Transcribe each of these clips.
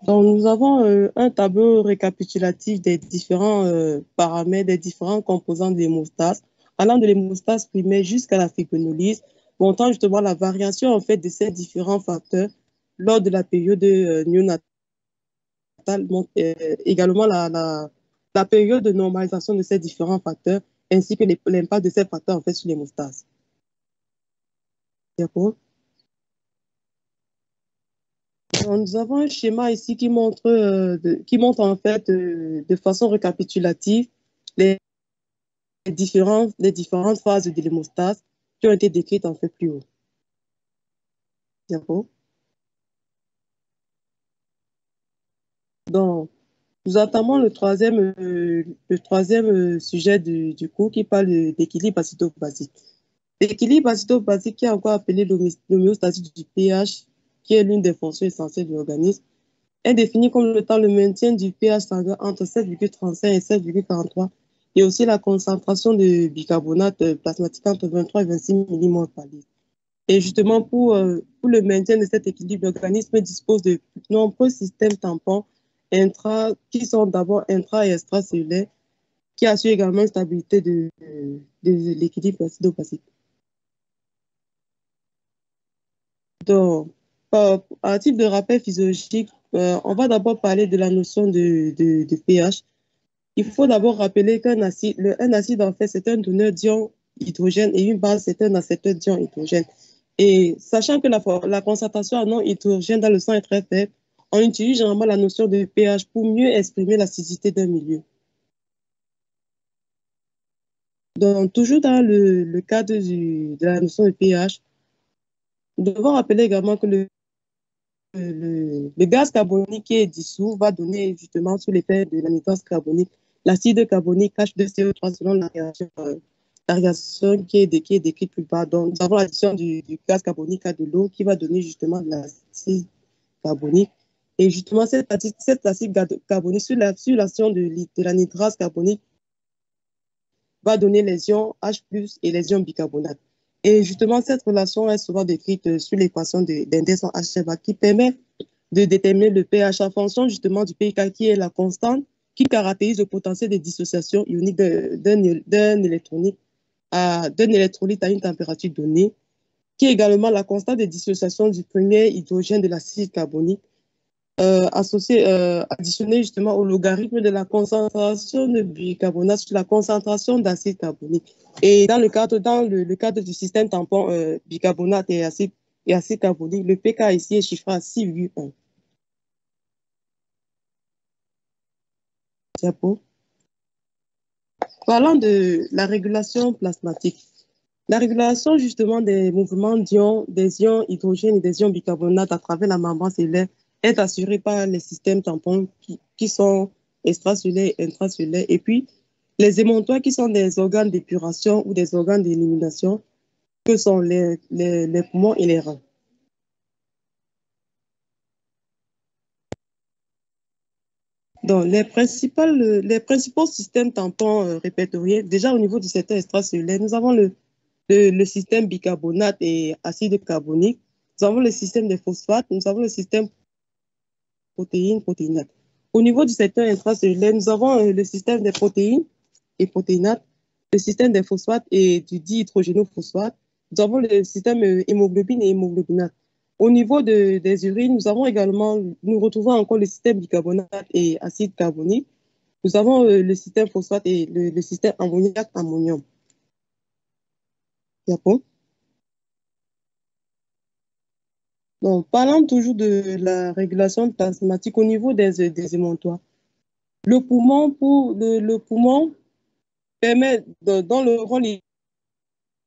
Donc, nous avons un tableau récapitulatif des différents paramètres, des différents composants de l'hémostase, allant de l'hémostase primaire jusqu'à la fibrinolyse, montrant justement la variation en fait de ces différents facteurs lors de la période néonatale, également la période de normalisation de ces différents facteurs, ainsi que l'impact de ces facteurs en fait sur l'hémostase. D'accord? Nous avons un schéma ici qui montre en fait de façon récapitulative les différentes phases de l'hémostase qui ont été décrites en fait plus haut. D'accord. Donc, nous entamons le troisième sujet du cours qui parle d'équilibre acido-basique. L'équilibre acido-basique, qui est encore appelé l'homéostasie du pH, qui est l'une des fonctions essentielles de l'organisme, est défini comme le maintien du pH sanguin entre 7,35 et 7,43 et aussi la concentration de bicarbonate plasmatique entre 23 et 26 mmol par litre. Et justement, pour le maintien de cet équilibre, l'organisme dispose de nombreux systèmes tampons qui sont d'abord intra- et extracellulaires, qui assurent également une stabilité de l'équilibre acido-basique. Donc, à titre de rappel physiologique, on va d'abord parler de la notion de pH. Il faut d'abord rappeler un acide, en fait, c'est un donneur d'ion hydrogène et une base, c'est un acétate d'ion hydrogène. Et sachant que la concentration en non hydrogène dans le sang est très faible, on utilise généralement la notion de pH pour mieux exprimer l'acidité d'un milieu. Donc, toujours dans le cadre de la notion de pH, nous devons rappeler également que le gaz carbonique qui est dissous va donner justement sous l'effet de l'anhydrase carbonique l'acide carbonique H2CO3 selon la réaction qui est décrite plus bas. Donc, nous avons l'addition du gaz carbonique à de l'eau qui va donner justement de l'acide carbonique. Et justement, cet acide carbonique sur l'action de l'anhydrase carbonique va donner les ions H+, et les ions bicarbonate. Et justement, cette relation est souvent décrite sur l'équation d'index en HCF qui permet de déterminer le pH en fonction justement du pK qui est la constante qui caractérise le potentiel de dissociation ionique d'un électrolyte à une température donnée, qui est également la constante de dissociation du premier hydrogène de l'acide carbonique, additionné justement au logarithme de la concentration de bicarbonate sur la concentration d'acide carbonique. Et dans le cadre du système tampon bicarbonate et acide carbonique, le pK ici est chiffré à 6,1. Diapo. Parlant de la régulation plasmatique, la régulation justement des mouvements d'ions, des ions hydrogène et des ions bicarbonate à travers la membrane cellulaire est assurée par les systèmes tampons qui sont extracellulaires et intracellulaires, et puis les émontoires qui sont des organes d'épuration ou des organes d'élimination, que sont les poumons et les reins. Donc, les principaux systèmes tampons répertoriés, déjà au niveau du secteur extracellulaire, nous avons le système bicarbonate et acide carbonique, nous avons le système des phosphates, nous avons le système protéines. Au niveau du secteur intracellulaire, nous avons le système des protéines et protéinates, le système des phosphates et du dihydrogénophosphate, nous avons le système hémoglobine et hémoglobinate. Au niveau des urines, nous retrouvons encore le système bicarbonate et acide carbonique. Nous avons le système phosphate et le système ammoniac-ammonium. Japon. Donc, parlant toujours de la régulation plasmatique au niveau des émontoires, le poumon permet, dont le rôle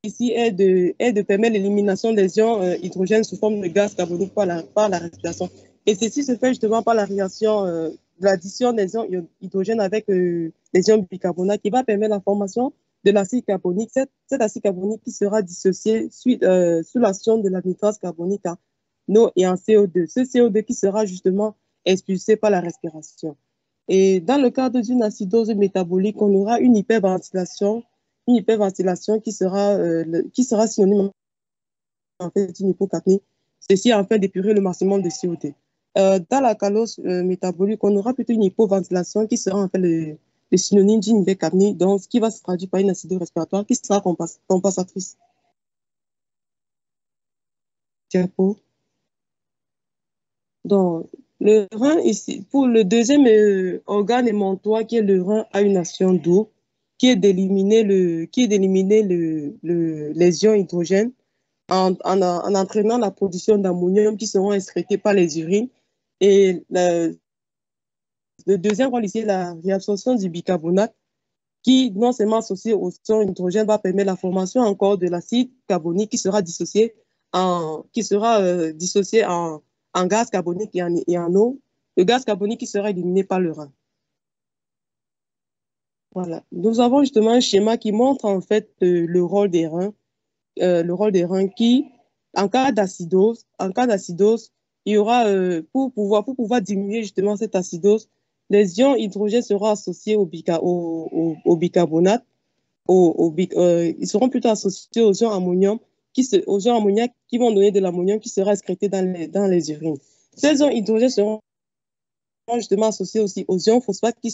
ici est de permettre l'élimination des ions hydrogène sous forme de gaz carbonique par la respiration. Et ceci se fait justement par la réaction l'addition des ions hydrogène avec les ions bicarbonate qui va permettre la formation de l'acide carbonique. Cet acide carbonique qui sera dissocié sous l'action de la nitrate carbonique en eau et en CO2. Ce CO2 qui sera justement expulsé par la respiration. Et dans le cadre d'une acidose métabolique, on aura une hyperventilation qui sera synonyme en fait d'une hypocapnie. Ceci afin d'épurer le maximum de CO2. Dans la calose métabolique, on aura plutôt une hypoventilation qui sera en fait le synonyme d'une hypercapnie, donc ce qui va se traduire par une acidose respiratoire qui sera compensatrice. Diapo. Donc, le rein, ici, pour le deuxième organe émontoire qui est le rein, a une action d'eau qui est d'éliminer les ions hydrogènes en entraînant la production d'ammonium qui seront excrétés par les urines. Et le deuxième rôle ici est la réabsorption du bicarbonate qui, non seulement associé au ion hydrogène, va permettre la formation encore de l'acide carbonique qui sera dissocié en gaz carbonique et en eau. Le gaz carbonique qui sera éliminé par le rein. Voilà. Nous avons justement un schéma qui montre en fait le rôle des reins. Le rôle des reins qui, en cas d'acidose, il y aura, pour pouvoir diminuer justement cette acidose, les ions hydrogène seront associés au bicarbonate, ils seront plutôt associés aux ions ammonium, aux ions ammoniac qui vont donner de l'ammonium qui sera excrété dans les urines. Ces ions hydrogène seront justement associés aussi aux ions phosphate qui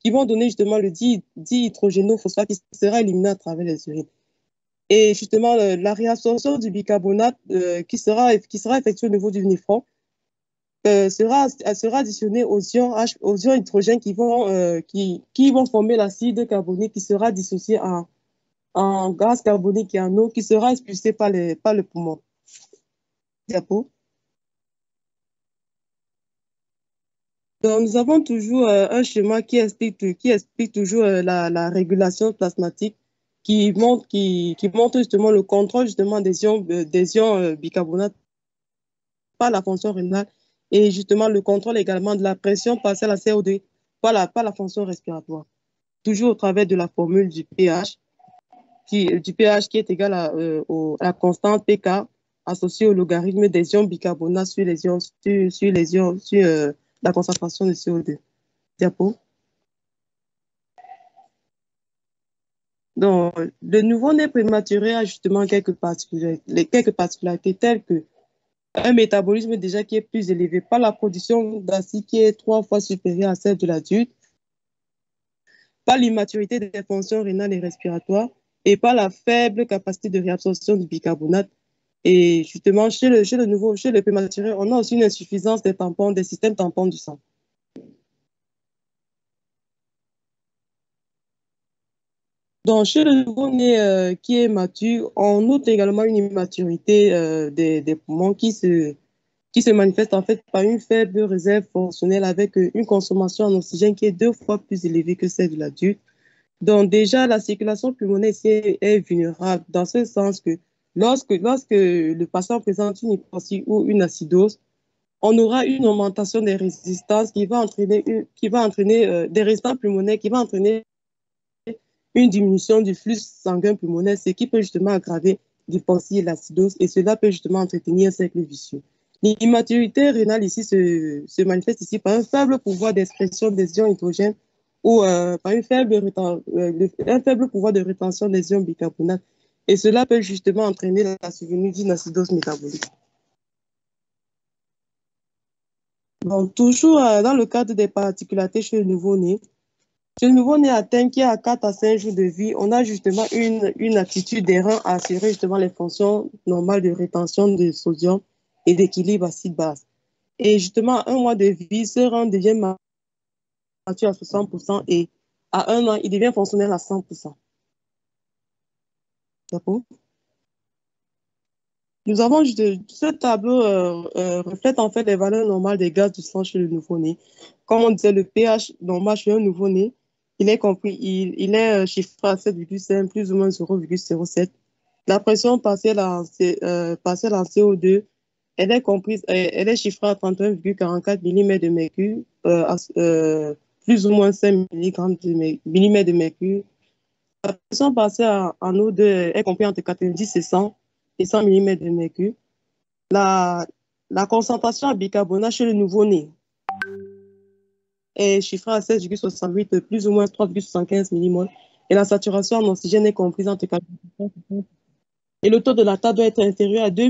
vont donner justement le dihydrogénophosphate qui sera éliminé à travers les urines. Et justement, la réabsorption du bicarbonate qui sera effectuée au niveau du néphron sera additionnée aux ions hydrogène qui vont former l'acide carbonique qui sera dissocié en gaz carbonique et en eau qui sera expulsé par le poumon. Diapo. Donc, nous avons toujours un schéma qui explique toujours la régulation plasmatique qui montre justement le contrôle justement des ions bicarbonate par la fonction rénale et justement le contrôle également de la pression partielle à CO2 par la fonction respiratoire. Toujours au travers de la formule du pH qui est égal à la constante pK associée au logarithme des ions bicarbonate sur la concentration de CO2. Diapo. Donc, le nouveau-né prématuré a justement quelques particularités telles que un métabolisme déjà qui est plus élevé par la production d'acide qui est 3 fois supérieure à celle de l'adulte, par l'immaturité des fonctions rénales et respiratoires et par la faible capacité de réabsorption du bicarbonate. Et justement, chez le prématuré, on a aussi une insuffisance des systèmes tampons du sang. Donc, chez le nouveau-né qui est mature, on note également une immaturité des poumons qui se manifeste en fait par une faible réserve fonctionnelle avec une consommation en oxygène qui est 2 fois plus élevée que celle de l'adulte. Donc, déjà, la circulation pulmonaire ici est vulnérable dans ce sens que lorsque le patient présente une hypoxie ou une acidose, on aura une augmentation des résistances qui va entraîner des résistances pulmonaires qui va entraîner une diminution du flux sanguin pulmonaire, ce qui peut justement aggraver l'hypoxie et l'acidose, et cela peut justement entretenir un cercle vicieux. L'immaturité rénale ici se manifeste ici par un faible pouvoir d'expression des ions hydrogène ou par un faible pouvoir de rétention des ions bicarbonate, et cela peut justement entraîner la survenue d'une acidose métabolique. Donc, toujours dans le cadre des particularités chez le nouveau-né, chez le nouveau-né atteint qui a 4 à 5 jours de vie, on a justement une aptitude des reins à assurer justement les fonctions normales de rétention de sodium et d'équilibre acide-base. Et justement, à 1 mois de vie, ce rein devient mature à 60% et à 1 an, il devient fonctionnel à 100%. D'accord? Nous avons ce tableau reflète en fait les valeurs normales des gaz du sang chez le nouveau-né. Comme on disait, le pH normal chez un nouveau-né, il est chiffré à 7,5, plus ou moins 0,07. La pression partielle en CO2, elle est chiffrée à 31,44 mm de mercure, plus ou moins 5 mm de mercure. La pression partielle en O2 est comprise entre 90 et 100 mm de mercure. La concentration en bicarbonate chez le nouveau-né est chiffrée à 16,68, plus ou moins 3,75 mmol. Et la saturation en oxygène est comprise entre 40 et 50. Et le taux de la table doit être inférieur à 2